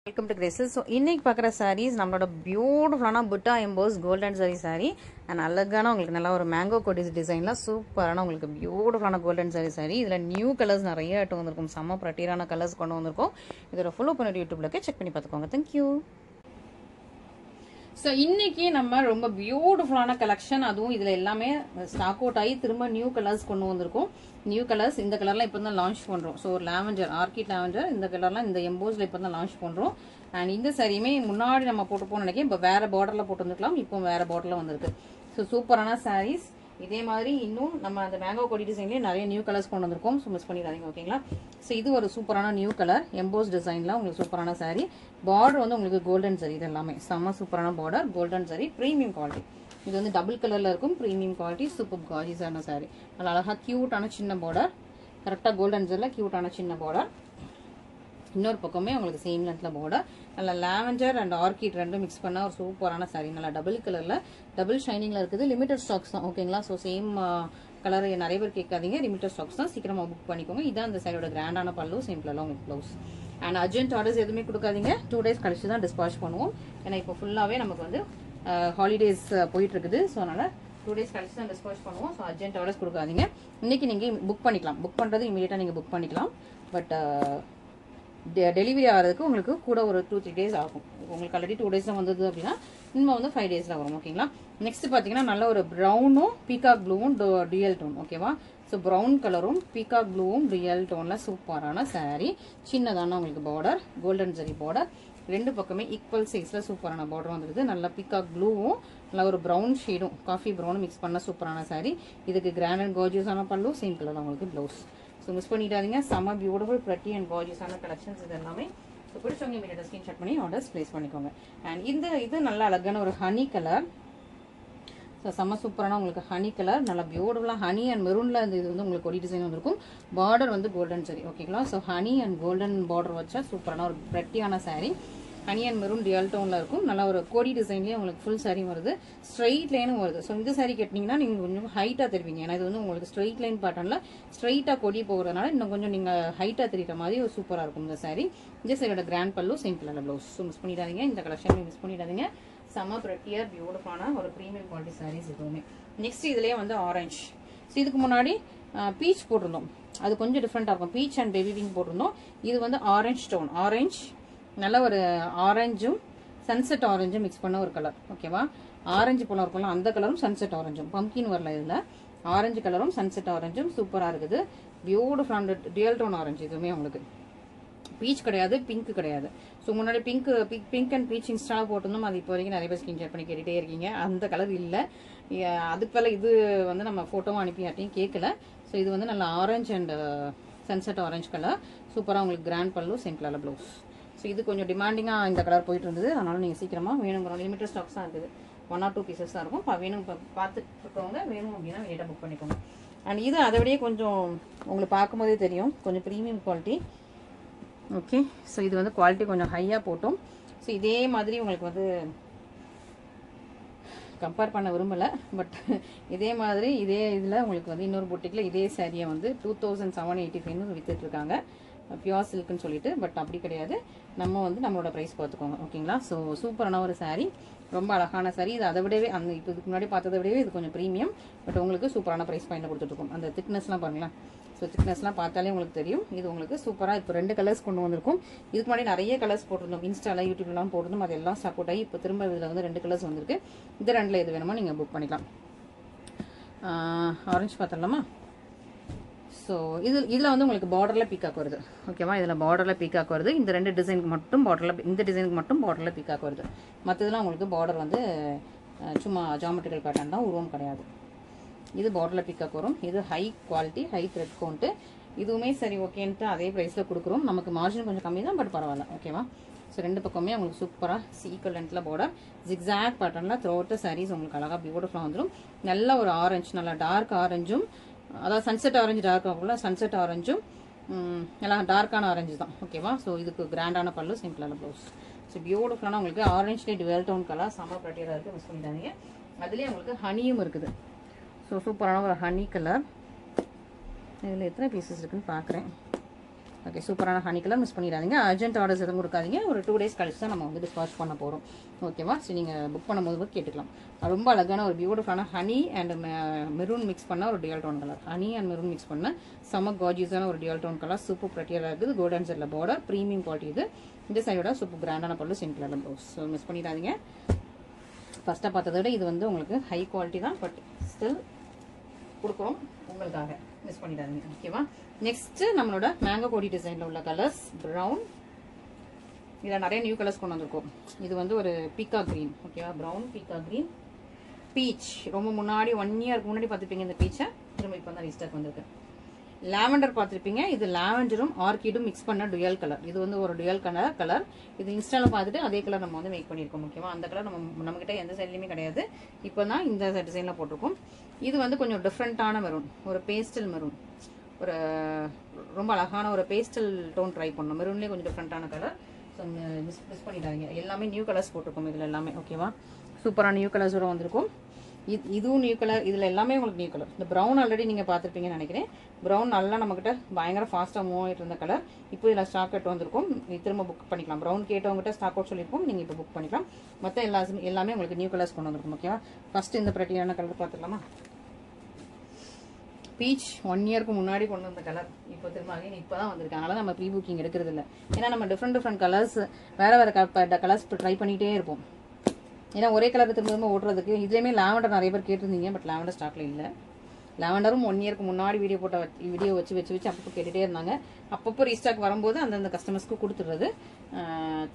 Welcome to Graces. So, இன்னைக்கு பார்க்குற sarees நம்மளோட பியூட்டிஃபுல்லான புட்டா எம்போஸ் கோல்டன் saree அண்ட் அழகான உங்களுக்கு நல்லா ஒரு மேங்கோ கோடிஸ் டிசைனில் சூப்பரான உங்களுக்கு பியூட்டிஃபுல்லான கோல்டன் saree இதில் நியூ கலர்ஸ் நிறைய எடுத்து வந்திருக்கும். செம்ம ப்ரட்டியரான கலர்ஸ் கொண்டு வந்திருக்கோம். இதோட ஃபுல்லோ பண்ணி யூடியூப்ல செக் பண்ணி பார்த்துக்கோங்க. தேங்க்யூ. ஸோ இன்னைக்கு நம்ம ரொம்ப பியூட்டிஃபுல்லான கலெக்ஷன், அதுவும் இதில் எல்லாமே ஸ்டாக் அவுட் ஆகி திரும்ப நியூ கலர்ஸ் கொண்டு வந்திருக்கோம். நியூ கலர்ஸ் இந்த கலர்லாம் இப்போ தான் லான்ச் பண்ணுறோம். ஸோ ஒரு லாவெண்டர், ஆர்கிட் லாவெண்டர், இந்த கலர்லாம் இந்த எம்போஸில் இப்போ தான் லான்ச் பண்ணுறோம். அண்ட் இந்த சாரியுமே முன்னாடி நம்ம போட்டுப்போம்னு நினைக்கிறேன். இப்போ வேற பார்டரில் போட்டு வந்துருக்கலாம், இப்போ வேற பார்டரில் வந்திருக்கு. ஸோ சூப்பரான சாரீஸ். இதே மாதிரி இன்னும் நம்ம அந்த மேங்கோ கொடி டிசைன்லேயே நிறைய நியூ கலர்ஸ் கொண்டு வந்திருக்கோம். ஸோ மிஸ் பண்ணிடாதீங்க, ஓகேங்களா? ஸோ இது ஒரு சூப்பரான நியூ கலர் எம்போஸ் டிசைனில் உங்களுக்கு சூப்பரான சாரீ. பார்டர் வந்து உங்களுக்கு கோல்டன் சாரி, இது எல்லாமே செம்ம சூப்பரான border, golden sorry, premium quality. இது வந்து டபுள் கலரில் இருக்கும், ப்ரீமியம் குவாலிட்டி, சூப்பர் கார்ஜியஸான சாரி. நல்லா அழகாக க்யூட்டான சின்ன பார்டர், கரெக்டாக கோல்டன் சாரியில் க்யூட்டான சின்ன பார்டர். இன்னொரு பக்கமே உங்களுக்கு சேம் லென்த்தில் பார்டர். நல்லா லாவெண்டர் அண்ட் ஆர்கிட் ரெண்டும் மிக்ஸ் பண்ண ஒரு சூப்பரான சாரி. நல்லா டபுள் கலரில் டபுள் ஷைனிங்கில் இருக்குது. லிமிடெட் ஸ்டாக்ஸ் தான், ஓகேங்களா? ஸோ சேம் கலர் நிறைய பேர் கேட்காதீங்க, லிமிடெட் ஸ்டாக்ஸ் தான், சீக்கிரமாக புக் பண்ணிக்கோங்க. இதான் அந்த சாரியோட கிராண்டான பல்லு, சிம்பிளாக உங்களுக்கு ப்ளவுஸ். அண்ட் அர்ஜென்ட் ஆர்டர்ஸ் எதுவுமே கொடுக்காதீங்க, 2 days கழிச்சு தான் டிஸ்பாச் பண்ணுவோம். ஏன்னா இப்போ ஃபுல்லாகவே நமக்கு வந்து ஹாலிடேஸ் போயிட்டு இருக்குது. ஸோ அதனால் 2 days கழிச்சு தான் டிஸ்பாச் பண்ணுவோம். ஸோ அர்ஜென்ட் ஆர்டர்ஸ் கொடுக்காதீங்க. இன்னைக்கு நீங்கள் புக் பண்ணிக்கலாம், புக் பண்ணுறது இமீடியட்டாக நீங்கள் புக் பண்ணிக்கலாம். பட் டெலிவரி ஆகிறதுக்கு உங்களுக்கு கூட ஒரு 2-3 days ஆகும். உங்களுக்கு ஆல்ரெடி 2 days தான் வந்தது அப்படின்னா இன்னும் வந்து 5 days வரும், ஓகேங்களா? நெக்ஸ்ட் பார்த்தீங்கன்னா நல்ல ஒரு ப்ரௌனும் பீகாக் ப்ளூவும் டுயல் டோன், ஓகேவா? ஸோ ப்ரௌன் கலரும் பீகாக் ப்ளூவும் டுயல் டோனில் சூப்பரான சாரீ. சின்னதான உங்களுக்கு பார்டர், கோல்டன் ஜரி பார்டர், ரெண்டு பக்கமே ஈக்குவல் சைஸில் சூப்பரான பார்டர் வந்துருது. நல்லா பீகாக் ப்ளூவும் நல்லா ஒரு ப்ரௌன் ஷேடும் காஃபி ப்ரௌனும் மிக்ஸ் பண்ண சூப்பரான சாரீ. இதுக்கு கிராண்ட் அண்ட் கார்ஜியஸான பல்லு, சேம் கலர் உங்களுக்கு ப்ளவுஸ். ஸோ மிஸ் பண்ணிடாதீங்க, செம்ம பியூட்டிஃபுல் ப்ரட்டி அண்ட் கார்ஜியஸான கலெக்ஷன்ஸ் இது எல்லாமே. ஸோ பிடிச்சவங்க இமீடியட்டாக ஸ்கிரீன்ஷாட் பண்ணி ஆர்டர்ஸ் ப்ளேஸ் பண்ணிக்கோங்க. அண்ட் இது நல்ல அழகான ஒரு ஹனி கலர். ஸோ செம்ம சூப்பரான உங்களுக்கு ஹனி கலர், நல்லா பியூட்டிஃபுல்லாக ஹனி அண்ட் மெரூனில் இது வந்து உங்களுக்கு கொடி டிசைன் வந்துருக்கும். பார்டர் வந்து கோல்டன் சரி, ஓகேங்களா? So honey and golden border வச்சா சூப்பரான ஒரு ப்ரட்டியான sari. Honey and maroon dual டோனில் இருக்கும். நல்லா ஒரு கோடி டிசைன்லேயே உங்களுக்கு ஃபுல் சாரீ வருது, ஸ்ட்ரெயிட் லைனும் வருது. ஸோ இந்த சாரீ கட்டினீங்கன்னா நீங்கள் கொஞ்சம் ஹைட்டாக தெரிவிங்க. ஏன்னா இது வந்து உங்களுக்கு ஸ்ட்ரெயிட் லைன் பேட்டர்னில் ஸ்ட்ரெயிட்டாக கொடி போகிறதுனால இன்னும் கொஞ்சம் நீங்கள் ஹைட்டாக தெரிகிற மாதிரி ஒரு சூப்பராக இருக்கும் இந்த சாரீ. இந்த சாரியோட கிராண்ட் பல்லு, same colour blouse. So miss பண்ணிடாதீங்க, இந்த கலெக்ஷன் மிஸ் பண்ணிடாதீங்க. செம்ம ப்ரெட்டியர் பியூட்டிஃபுல்லான ஒரு ப்ரீமியம் குவாலிட்டி சாரீஸ் எதுவுமே. நெக்ஸ்ட் இதுலேயே வந்து ஆரஞ்ச். ஸோ இதுக்கு முன்னாடி பீச் போட்டிருந்தோம், அது கொஞ்சம் டிஃப்ரெண்ட்டாக இருக்கும். பீச் அண்ட் பேபி பிங்க் போட்டிருந்தோம். இது வந்து ஆரஞ்ச் டோன், ஆரஞ்ச் நல்ல ஒரு ஆரஞ்சும் சன்செட் ஆரஞ்சும் மிக்ஸ் பண்ண ஒரு கலர், ஓகேவா? ஆரஞ்சு போல இருக்கும்ல அந்த கலரும் சன்செட் ஆரஞ்சும், பம்கின் வரல இதில். ஆரஞ்சு கலரும் சன்செட் ஆரஞ்சும் சூப்பராக இருக்குது. பியூட்டிஃபுல்லான டியல் டோன் ஆரஞ்சு. இதுவுமே உங்களுக்கு பீச் கிடையாது, பிங்க் கிடையாது. ஸோ முன்னாடி பிங்க் அண்ட் பீச் இன்ஸ்டாலாக போட்டிருந்தோம். அது இப்போ வரைக்கும் நிறைய பேர் ஸ்கிரீன்ஷாட் பண்ணி கேட்டுகிட்டே இருக்கீங்க. அந்த கலர் இல்லை, அதுக்கு மேலே இது வந்து நம்ம ஃபோட்டோவும் அனுப்பி யார்ட்டையும் கேட்கல. ஸோ இது வந்து நல்ல orange and sunset orange colour, சூப்பராக உங்களுக்கு கிராண்ட் பல்லு, சேம் கலர் ப்ளவுஸ். ஸோ இது கொஞ்சம் டிமாண்டிங்காக இந்த கலர் போயிட்டு இருந்தது. அதனால நீங்கள் சீக்கிரமாக வேணுங்கிற லிமிட்டட் ஸ்டாக்ஸ் தான் இருக்குது, 1 or 2 pieces தான் இருக்கும். வேணும் பார்த்துட்டு இருக்கவங்க வேணும் அப்படின்னா வேட்டாக புக் பண்ணிக்கோங்க. அண்ட் இது அதை விடையே கொஞ்சம் உங்களுக்கு பார்க்கும்போதே தெரியும், கொஞ்சம் ப்ரீமியம் குவாலிட்டி, ஓகே? ஸோ இது வந்து குவாலிட்டி கொஞ்சம் ஹையாக போட்டோம். ஸோ இதே மாதிரி உங்களுக்கு வந்து கம்பேர் பண்ண விரும்பலை, பட் இதே மாதிரி இதே இதில் உங்களுக்கு வந்து இன்னொரு பொட்டிக்கில் இதே சாரியை வந்து 2785 விற்றுட்ருக்காங்க, பியூர் சில்க்குன்னு சொல்லிட்டு. பட் அப்படி கிடையாது, நம்ம வந்து நம்மளோட ப்ரைஸ் பார்த்துக்கோங்க, ஓகேங்களா? ஸோ சூப்பரான ஒரு சாரீ, ரொம்ப அழகான சாரீ. இது அதை விடவே அந்த இப்போ இதுக்கு முன்னாடி பார்த்ததை விடவே இது கொஞ்சம் ப்ரீமியம், பட் உங்களுக்கு சூப்பரான ப்ரைஸ் பாயிண்ட் கொடுத்துட்ருக்கோம். அந்த திக்னஸ்லாம் பாருங்களேன். ஸோ திக்னஸ்லாம் பார்த்தாலே உங்களுக்கு தெரியும். இது உங்களுக்கு சூப்பராக இப்போ 2 கலர்ஸ் கொண்டு வந்திருக்கும். இதுக்கு முன்னாடி நிறைய கலர்ஸ் போட்டிருந்தோம், இன்ஸ்டாவில் யூடியூப்லாம் போட்டிருந்தோம். அது எல்லாம் சப்போர்ட் ஆகி இப்போ திரும்ப இதில் வந்து 2 கலர்ஸ் வந்திருக்கு. இது 2ல் எது வேணுமோ நீங்கள் புக் பண்ணிக்கலாம். ஆரஞ்சு பார்த்துடலாமா? ஸோ இதில் வந்து உங்களுக்கு பார்டரில் பீக்காக் வருது, ஓகேவா? இதில் பார்டரில் பீக்காக் வருது. இந்த 2 டிசைனுக்கு மட்டும் பார்டரில், இந்த டிசைனுக்கு மட்டும் பார்டரில் பீக்காக் வருது. மற்றதெல்லாம் உங்களுக்கு பார்டர் வந்து சும்மா ஜாமெட்ரிக்கல் பேட்டர்ன் தான், உருவம் கிடையாது. இது பார்டரில் பீக்காக் வரும். இது high quality, high thread count. இதுவுமே சரி ஓகேன்ட்டு அதே ப்ரைஸில் கொடுக்குறோம். நமக்கு மார்ஜின் கொஞ்சம் கம்மி தான், பட் பரவாயில்ல, ஓகேவா? ஸோ 2 பக்கமே உங்களுக்கு சூப்பராக சீக்வல் லென்த்தில் பார்டர், ஜிக்ஸாக் பேட்டர்னில் த்ரூ அவுட் சாரீஸ் உங்களுக்கு அழகாக பியூட்டிஃபுல்லாக வந்துடும். நல்ல ஒரு ஆரஞ்சு, நல்லா டார்க் ஆரஞ்சும், அதாவது சன்செட் ஆரஞ்சு டார்க் ஆகும்ல, சன்செட் ஆரஞ்சும் எல்லாம் டார்க்கான ஆரஞ்சு தான், ஓகேவா? ஸோ இதுக்கு கிராண்டான பல்லு, சிம்பிளான ப்ளவுஸ். ஸோ பியூட்டிஃபுல்லான உங்களுக்கு ஆரஞ்சுலேயே டுவெல் டோன் கலர், செம்ம ப்ரட்டியராக இருக்குது, மிஸ் பண்ணிட்டாதீங்க. அதுலேயே உங்களுக்கு ஹனியும் இருக்குது. ஸோ சூப்பரான ஒரு ஹனி கலர். இதில் எத்தனை பீசஸ் இருக்குன்னு பார்க்குறேன். ஓகே, சூப்பரான ஹனி கலர், மிஸ் பண்ணிடாதீங்க. அர்ஜென்ட் ஆர்டர்ஸ் எதுவும் கொடுக்காதீங்க. ஒரு 2 days கழிச்சு தான் நம்ம வந்து டிஸ்பாச் பண்ண போகிறோம். ஓகேவா? சரி, நீங்கள் புக் பண்ணும்போது கேட்டுக்கலாம். ரொம்ப அழகான ஒரு பியூட்டிஃபுல்லான ஹனி அண்ட் மெரூன் மிக்ஸ் பண்ண ஒரு dual tone colour. Honey and maroon mix பண்ண செம்ம கார்ஜியஸான ஒரு டியல் டோன் கலர். சூப்பர் ப்ரெட்டியாக இருக்குது. கோல்டன் செட்டில் பார்டர், ப்ரீமியம் குவாலிட்டி இது. இந்த சைடோட சூப்பர் கிராண்டான பல்லு, சேம் கலரில் ப்ளவுஸ். ஸோ மிஸ் பண்ணிடாதீங்க. ஃபஸ்ட்டாக பார்த்ததை விட இது வந்து உங்களுக்கு ஹை குவாலிட்டி தான், பட் ஸ்டில் கொடுக்குறோம் உங்களுக்காக. மிஸ் பண்ணிடாதீங்க. ஓகேவா? நெக்ஸ்ட் நம்மளோட மேங்கோ கோடி டிசைன்ல உள்ள கலர்ஸ் ப்ரௌன். இதில் நிறைய நியூ கலர்ஸ் கொண்டு வந்திருக்கோம். இது வந்து ஒரு பீக்கா கிரீன். ஓகேவா? ப்ரௌன், பீக்கா கிரீன், பீச். ரொம்ப முன்னாடி 1 இயருக்கு முன்னாடி பார்த்துருப்பீங்க இந்த பீச்சை. திரும்ப இப்போ தான் ரீஸ்டாக் வந்திருக்கு. லாவெண்டர் பார்த்துருப்பீங்க. இது லாவெண்டரும் ஆர்கிடும் மிக்ஸ் பண்ண டுயல் கலர். இது வந்து ஒரு டுயல் கலர். இது இன்ஸ்டால பார்த்துட்டு அதே கலர் நம்ம வந்து மேக் பண்ணியிருக்கோம். ஓகேவா? அந்த கலர் நம்மகிட்ட எந்த சைட்லையுமே கிடையாது. இப்போ தான் இந்த டிசைனில் போட்டிருக்கோம். இது வந்து கொஞ்சம் டிஃப்ரெண்ட்டான மெரூன், ஒரு பேஸ்டல் மெரூன். ஒரு ரொம்ப அழகான ஒரு பேஸ்டல் டோன் ட்ரை பண்ணோம். மெரூன்லேயே கொஞ்சம் டிஃப்ரெண்ட்டான கலர். ஸோ மிஸ் பண்ணிடாதீங்க. எல்லாமே நியூ கலர்ஸ் போட்டிருக்கோம் இதில் எல்லாமே. ஓகேவா? சூப்பரான நியூ கலர்ஸோட வந்திருக்கும். இதுவும் நியூ கலர். இதில் எல்லாமே உங்களுக்கு நியூ கலர். இந்த ப்ரௌன் ஆல்ரெடி நீங்கள் பார்த்துருப்பீங்கன்னு நினைக்கிறேன். ப்ரௌன் நல்லா நம்மகிட்ட பயங்கர ஃபாஸ்ட்டாக மூவ் ஆகிட்டு இருந்த கலர். இப்போ இதில் ஸ்டாக் அவுட் வந்திருக்கும். திரும்ப புக் பண்ணிக்கலாம். ப்ரௌன் கேட்டவங்ககிட்ட ஸ்டாக் அவுட் சொல்லியிருக்கோம். நீங்கள் இப்போ புக் பண்ணிக்கலாம். மற்ற எல்லாமே உங்களுக்கு நியூ கலர்ஸ் கொண்டு வந்திருக்கும். ஓகேவா? ஃபர்ஸ்ட் இந்த ப்ரெட்டியான கலர் பார்த்துக்கலாமா? பீச் 1 இயருக்கு முன்னாடி கொண்டு வந்த கலர். இப்போ திரும்ப இப்போ தான் வந்திருக்கு. அதனால நம்ம ப்ரீ புக்கிங் எடுக்கிறது இல்லை. ஏன்னா நம்ம டிஃப்ரெண்ட் கலர்ஸ் வேறு கலர்ஸ் ட்ரை பண்ணிகிட்டே இருப்போம். ஏன்னா ஒரே கலர் திரும்ப ஓட்டுறதுக்கு. இதுலேயுமே லாவெண்டர் நிறைய பேர் கேட்டிருந்தீங்க, பட் லாவெண்டர் ஸ்டாக்ல இல்லை. லாவெண்டரும் 1 இயருக்கு முன்னாடி வீடியோ வச்சு அப்பப்போ கேட்டுகிட்டே இருந்தாங்க. அப்பப்போ ரீஸ்டாக் வரும்போது அந்தந்த கஸ்டமர்ஸ்க்கு கொடுத்துடுறது.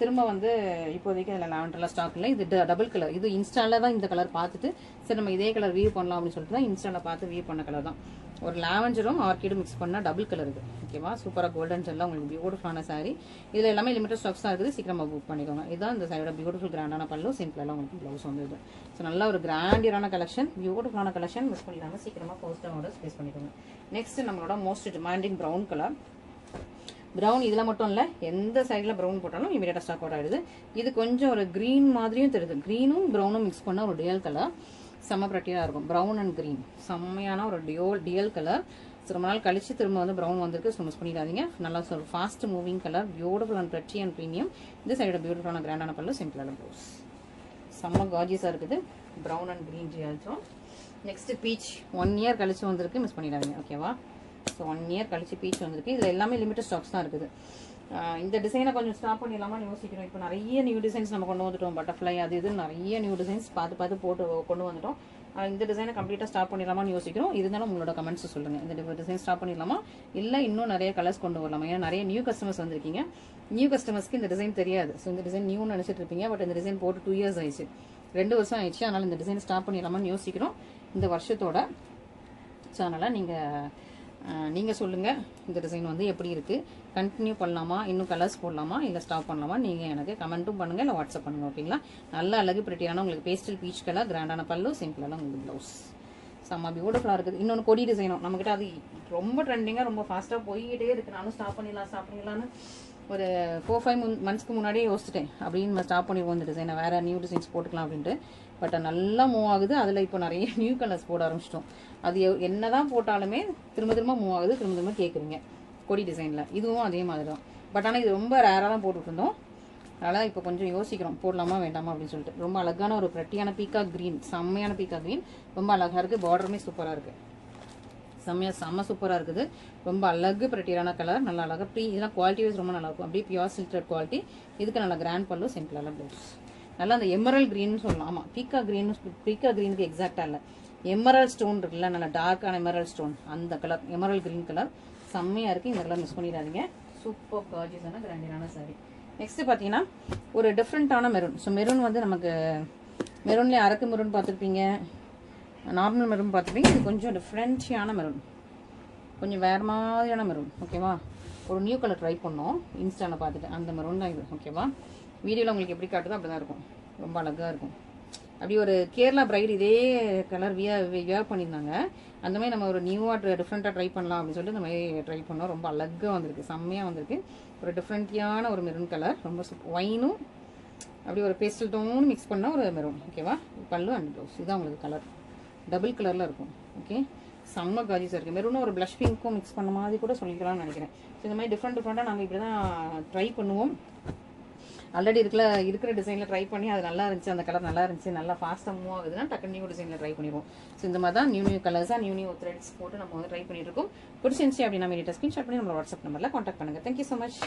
திரும்ப வந்து இப்போதைக்கு அதில் லாவெண்டர்லாம் ஸ்டாக் இல்லை. இது டபுள் கலர். இது இன்ஸ்டால தான் இந்த கலர் பார்த்துட்டு சரி நம்ம இதே கலர் வியூ பண்ணலாம் அப்படின்னு சொல்லிட்டு தான் இன்ஸ்டால பார்த்து வியூ பண்ண கலர் தான். ஒரு லாவெண்டரும் ஆர்கிடும் மிக்ஸ் பண்ணால் டபுள் கலர் இது. ஓகேவா? சூப்பராக கோல்டன் ஜெல்லாம் உங்களுக்கு பியூட்டிஃபுல்லான சாரி. இதில் எல்லாமே லிமிட்டட் ஸ்டாக்ஸ் தான் இருக்குது. சீக்கிரமாக புக் பண்ணிக்கோங்க. இதுதான் இந்த சைடோட பியூட்டிஃபுல் கிராண்டான பல்லு. சிம்பிளாக உங்களுக்கு ப்ளவுஸ் வந்து. ஸோ நல்ல ஒரு கிராண்டியரான கலெக்ஷன், பியூட்டிஃபுல்லான கலெக்ஷன். மிஸ் பண்ணிடாமல் சீக்கிரமாக போஸ்ட் ஆர்டர்ஸ் ப்ளேஸ் பண்ணிக்கோங்க. நெக்ஸ்ட் நம்மளோட most demanding brown colour. Brown இதில் மட்டும் இல்லை, எந்த சைடில் ப்ரௌன் போட்டாலும் இமீடியட்டாக ஸ்டாக் அவுட் ஆகிடுது. இது கொஞ்சம் ஒரு க்ரீன் மாதிரியும் தெரியுது. க்ரீனும் ப்ரௌனும் மிக்ஸ் பண்ண ஒரு டியல் கலர். செம்ம ப்ரெட்டியாக இருக்கும். ப்ரௌன் அண்ட் க்ரீன் செம்மையான ஒரு டியல் கலர். ரொம்ப நாள் கழிச்சு திரும்ப வந்து ப்ரௌன் வந்திருக்கு. ஸோ மிஸ் பண்ணிடாதீங்க. நல்லா fast moving colour, beautiful and pretty and premium. இந்த சைடோட பியூட்டிஃபுல்லான கிராண்டான பல்லு, சிம்பிளான ப்ளவுஸ். செம்ம கார்ஜியஸாக இருக்குது. ப்ரௌன் அண்ட் க்ரீன் ஜியாச்சும். நெக்ஸ்ட் பீச் 1 இயர் கழிச்சு வந்திருக்கு. மிஸ் பண்ணிடாதீங்க. ஓகேவா? ஸோ 1 இயர் கழிச்சு பீச் வந்திருக்கு. இதில் எல்லாமே லிமிட்டட் ஸ்டாக்ஸ் தான் இருக்குது. இந்த டிசைனை கொஞ்சம் ஸ்டாப் பண்ணிடலாமான்னு யோசிக்கிறோம். இப்போ நிறைய நியூ டிசைன்ஸ் நம்ம கொண்டு வந்துட்டோம். பட்டர்ஃப்ளை அது இது நிறைய நியூ டிசைன்ஸ் பார்த்து போட்டு கொண்டு வந்துட்டோம். இந்த டிசைனை கம்ப்ளீட்டாக ஸ்டாப் பண்ணிடலாமான்னு யோசிக்கிறோம். இருந்தாலும் உங்களோட கமெண்ட்ஸ் சொல்லுங்கள். இந்த டிசைன் ஸ்டாப் பண்ணிடலாமா, இல்லை இன்னும் நிறைய கலர்ஸ் கொண்டு வரலாமா? ஏன்னா நிறைய நியூ கஸ்டமர்ஸ் வந்திருக்கீங்க. நியூ கஸ்டமர்ஸ்க்கு இந்த டிசைன் தெரியாது. ஸோ இந்த டிசைன் நியூன்னு நினச்சிட்டு இருப்பீங்க. பட் இந்த டிசைன் போட்டு 2 இயர்ஸ் ஆயிடுச்சு, 2 வருஷம் ஆயிடுச்சு. அதனால் இந்த டிசைன் ஸ்டாப் பண்ணிடலாமான்னு யோசிக்கிறோம் இந்த வருஷத்தோட. ஸோ அதனால் நீங்கள் சொல்லுங்கள் இந்த டிசைன் வந்து எப்படி இருக்குது, கண்டினியூ பண்ணலாமா, இன்னும் கலர்ஸ் போடலாமா, இல்லை ஸ்டாப் பண்ணலாமா? நீங்கள் எனக்கு கமெண்ட்டும் பண்ணுங்கள், இல்லை வாட்ஸ்அப் பண்ணுங்கள். ஓகேங்களா? நல்ல அழகு ப்ரெட்டியான உங்களுக்கு பேஸ்டல் பீச் கலர், கிராண்டான பல்லு, சிம்பிளான உங்களுக்கு ப்ளவுஸ். செம்ம பியூட்டிஃபுல்லாக இருக்குது. இன்னொன்று கொடி டிசைனும் நம்மக்கிட்ட அது ரொம்ப ட்ரெண்டிங்காக ரொம்ப ஃபாஸ்ட்டாக போய்கிட்டே இருக்குது. நானும் ஸ்டாப் பண்ணிடலான்னு ஒரு 4-5 மந்த்ஸ்க்கு முன்னாடியே யோசிச்சிட்டேன். அப்படின்னு ஸ்டாப் பண்ணிடுவோம் இந்த டிசைனை, வேறு நியூ டிசைன்ஸ் போட்டுக்கலாம் அப்படின்ட்டு. பட் நல்லா மூவ் ஆகுது. அதில் இப்போ நிறைய நியூ கலர்ஸ் போட ஆரம்பிச்சிட்டோம். அது என்ன தான் போட்டாலுமே திரும்ப மூவ் ஆகுது. திரும்ப கேட்குறீங்க கொடி டிசைனில். இதுவும் அதே மாதிரி தான். பட் ஆனால் இது ரொம்ப ரேராக தான் போட்டுட்டு இருந்தோம். அதனால் இப்போ கொஞ்சம் யோசிக்கிறோம் போடலாமா வேண்டாமா அப்படின்னு சொல்லிட்டு. ரொம்ப அழகான ஒரு ப்ரெட்டியான பீக்கா க்ரீன், செம்மையான பீக்கா க்ரீன். ரொம்ப அழகாக இருக்குது. பார்டருமே சூப்பராக இருக்குது. செம்ம சூப்பராக இருக்குது. ரொம்ப அழகு ப்ரெட்டியான கலர். நல்லா அழகாக இதெல்லாம் குவாலிட்டி வைஸ் ரொம்ப நல்லாயிருக்கும். அப்படியே பியூர் சில்க்டட் குவாலிட்டி. இதுக்கு நல்லா கிராண்ட் பல்லு, சிம்பிளான ப்ளவுஸ். நல்லா அந்த எமரல் க்ரீன்னு சொல்லலாம். ஆமாம், பீக்கா க்ரீனுக்கு எக்ஸாக்டாக இல்லை, எமரல் ஸ்டோன் இருக்குல்ல, நல்லா டார்க்கான எமரல் ஸ்டோன், அந்த கலர் எமரல் க்ரீன் கலர் செம்மையாக இருக்குது. இந்த கலர் மிஸ் பண்ணிடாதீங்க. சூப்பர் கார்ஜியஸான கிராண்டியரான சாரி. நெக்ஸ்ட் பார்த்தீங்கன்னா ஒரு டிஃப்ரெண்ட்டான மெரூன். ஸோ மெரூன் வந்து நமக்கு மெரூன்லேயே அரக்கு மெரூன் பார்த்துருப்பீங்க, நார்மல் மெரூன் பார்த்துருப்பீங்க. இது கொஞ்சம் டிஃப்ரெண்ட்டான மெரூன், கொஞ்சம் வேறு மாதிரியான மெரூன். ஓகேவா? ஒரு நியூ கலர் ட்ரை பண்ணோம் இன்ஸ்டாவில் பார்த்துட்டு. அந்த மெரூன் தான் இது. ஓகேவா? வீடியோவில் உங்களுக்கு எப்படி காட்டுதோ அப்படி தான் இருக்கும். ரொம்ப அழகாக இருக்கும். அப்படி ஒரு கேரளா பிரைட் இதே கலர் வியர் பண்ணியிருந்தாங்க. அந்த மாதிரி நம்ம ஒரு நியூவாக டிஃப்ரெண்ட்டாக ட்ரை பண்ணலாம் அப்படின்னு சொல்லிட்டு இந்த மாதிரி ட்ரை பண்ணோம். ரொம்ப அழகாக வந்திருக்கு, செம்மையாக வந்திருக்கு. ஒரு டிஃப்ரெண்ட்டியான ஒரு மெரூன் கலர், ரொம்ப ஒயினும் அப்படி ஒரு பேஸ்டல் டோனும் மிக்ஸ் பண்ண ஒரு மெரூன். ஓகேவா? பல்லு அண்ட் ப்ளவுஸ். இதுதான் உங்களுக்கு கலர். டபுள் கலரில் இருக்கும். ஓகே, செம்ம காஜிஸாக இருக்குது. மெரூனும் ஒரு ப்ளஷ் பிங்க்கும் மிக்ஸ் பண்ண மாதிரி கூட சொல்லிக்கலாம்னு நினைக்கிறேன். ஸோ இந்த மாதிரி டிஃப்ரெண்ட்டாக நாங்கள் இப்படி தான் ட்ரை பண்ணுவோம். ஆல்ரெடி இருக்கிற டிசைனில் ட்ரை பண்ணி அது நல்லா இருந்துச்சு, அந்த கலர் நல்லா இருந்துச்சு, நல்லா ஃபாஸ்ட்டாக மூவ் ஆகுதுன்னா டக்கு நியூ டிசைனில் ட்ரை பண்ணிடுவோம். ஸோ இந்த மாதிரி தான் நியூ கலர்ஸாக நியூ த்ரெட்ஸ் போட்டு நம்ம வந்து ட்ரை பண்ணிட்டு இருக்கோம். பிடிச்சிருந்துச்சு அப்படின்னா மீடியா ஸ்கிரீன்ஷாட் பண்ணி நம்மளோட வாட்ஸ்அப் நம்பரில் காண்டாக்ட் பண்ணுங்கள். Thank you so much.